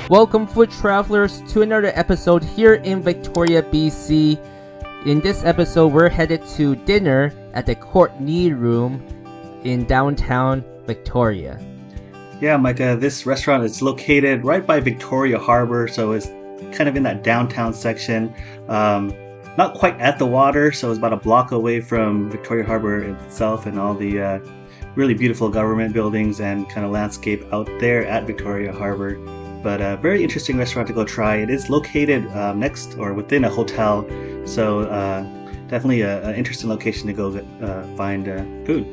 Welcome, food travelers, to another episode here in Victoria, B.C. In this episode, we're headed to dinner at the Courtney Room in downtown Victoria. Yeah, Micah, this restaurant is located right by Victoria Harbor, so it's kind of in that downtown section. Not quite at the water, so it's about a block away from Victoria Harbor itself and all the really beautiful government buildings and kind of landscape out there at Victoria Harbor. But a very interesting restaurant to go try. It is located next or within a hotel, so definitely an interesting location to go find food.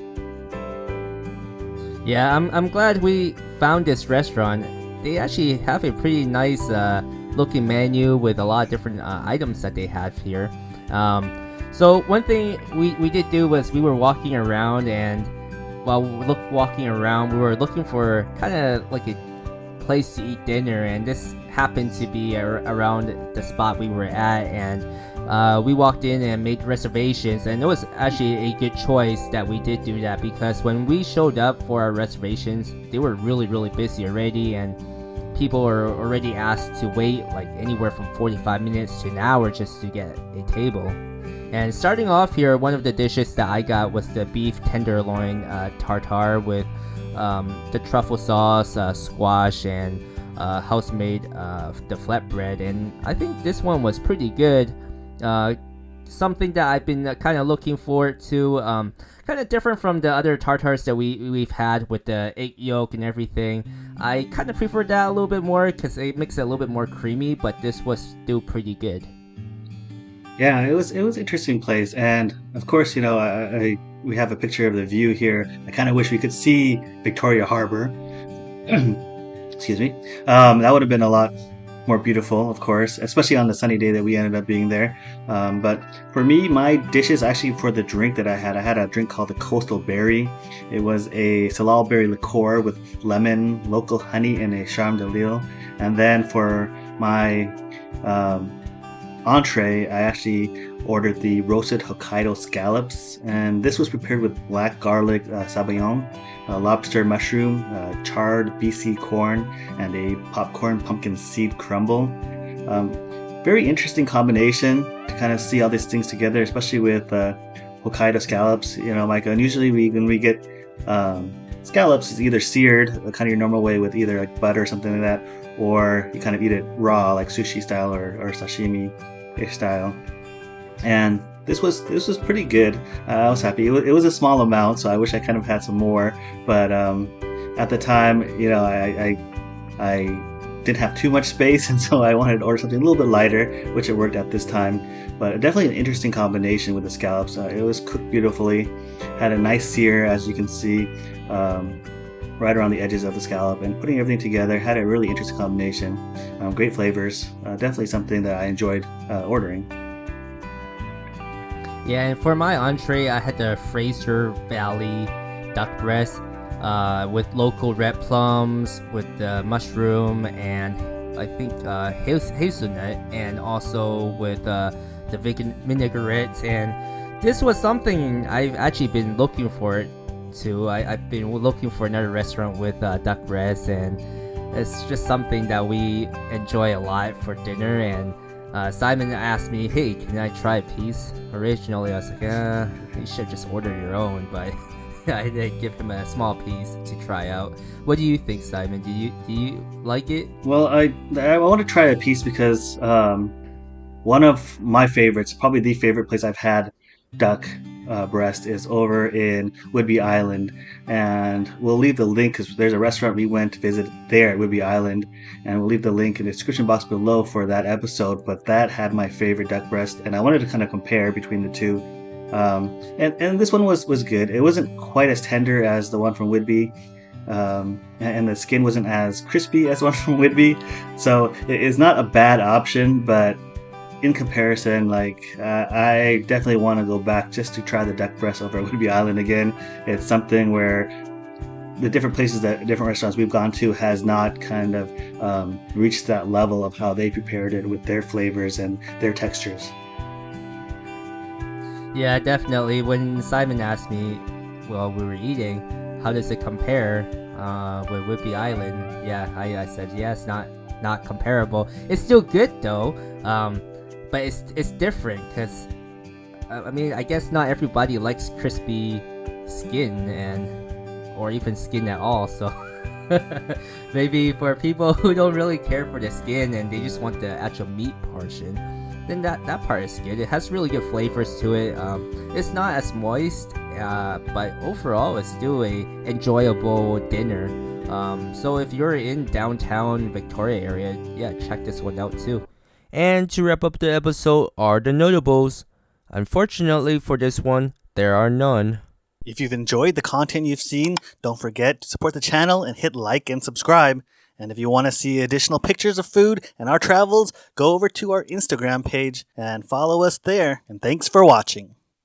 Yeah, I'm glad we found this restaurant. They actually have a pretty nice looking menu with a lot of different items that they have here. So one thing we did do was we were walking around, and while walking around, we were looking for kind of like a place to eat dinner, and this happened to be around the spot we were at, and we walked in and made reservations, and it was actually a good choice that we did do that, because when we showed up for our reservations, they were really busy already, and people were already asked to wait like anywhere from 45 minutes to an hour just to get a table. And starting off here, one of the dishes that I got was the beef tenderloin tartare with the truffle sauce, squash, and house-made the flatbread, and I think this one was pretty good. Something that I've been kind of looking forward to, kind of different from the other tartares that we've had with the egg yolk and everything. I kind of prefer that a little bit more because it makes it a little bit more creamy, but this was still pretty good. Yeah, it was an interesting place, and of course, you know, we have a picture of the view here. I kind of wish we could see Victoria Harbor. Excuse me. That would have been a lot more beautiful, of course, especially on the sunny day that we ended up being there. But for me, my dishes actually for the drink that I had a drink called the Coastal Berry. It was a salal berry liqueur with lemon, local honey, and a charme de l'île. And then for my entree, I actually ordered the roasted Hokkaido scallops, and this was prepared with black garlic sabayon, lobster mushroom, charred BC corn, and a popcorn pumpkin seed crumble. Very interesting combination to kind of see all these things together, especially with Hokkaido scallops. You know, Micah, and usually when we get scallops, it's either seared, kind of your normal way with either like butter or something like that, or you kind of eat it raw, like sushi style or sashimi-ish style. And this was pretty good. I was happy. It was a small amount, so I wish I kind of had some more. But at the time, you know, I didn't have too much space, and so I wanted to order something a little bit lighter, which it worked at this time. But definitely an interesting combination with the scallops. It was cooked beautifully, had a nice sear, as you can see, right around the edges of the scallop, and putting everything together had a really interesting combination. Great flavors. Definitely something that I enjoyed ordering. Yeah, and for my entree, I had the Fraser Valley duck breast with local red plums, with the mushroom, and I think hazelnut, and also with the vinaigrette. And this was something I've actually been looking for to. I've been looking for another restaurant with duck breast, and it's just something that we enjoy a lot for dinner. And Simon asked me, hey, can I try a piece? Originally, I was like, you should just order your own, but I did give him a small piece to try out. What do you think, Simon? Do you like it? Well, I want to try a piece because one of my favorites, probably the favorite place I've had duck breast, is over in Whidbey Island, and we'll leave the link because there's a restaurant we went to visit there at Whidbey Island, and we'll leave the link in the description box below for that episode. But that had my favorite duck breast, and I wanted to kind of compare between the two. And this one was good. It wasn't quite as tender as the one from Whidbey, and the skin wasn't as crispy as the one from Whidbey, so it is not a bad option. But in comparison, I definitely want to go back just to try the duck breast over at Whidbey Island again. It's something where the different places that different restaurants we've gone to has not kind of reached that level of how they prepared it with their flavors and their textures. Yeah, definitely. When Simon asked me while we were eating, how does it compare with Whidbey Island? Yeah, I said, yeah, it's not not comparable. It's still good though, but it's different because I mean, I guess not everybody likes crispy skin or even skin at all. So maybe for people who don't really care for the skin and they just want the actual meat portion, then that part is good. It has really good flavors to it. It's not as moist, but overall it's still a enjoyable dinner. So if you're in downtown Victoria area, yeah, check this one out too. And to wrap up the episode are the notables. Unfortunately for this one, there are none. If you've enjoyed the content you've seen, don't forget to support the channel and hit like and subscribe. And if you want to see additional pictures of food and our travels, go over to our Instagram page and follow us there. And thanks for watching.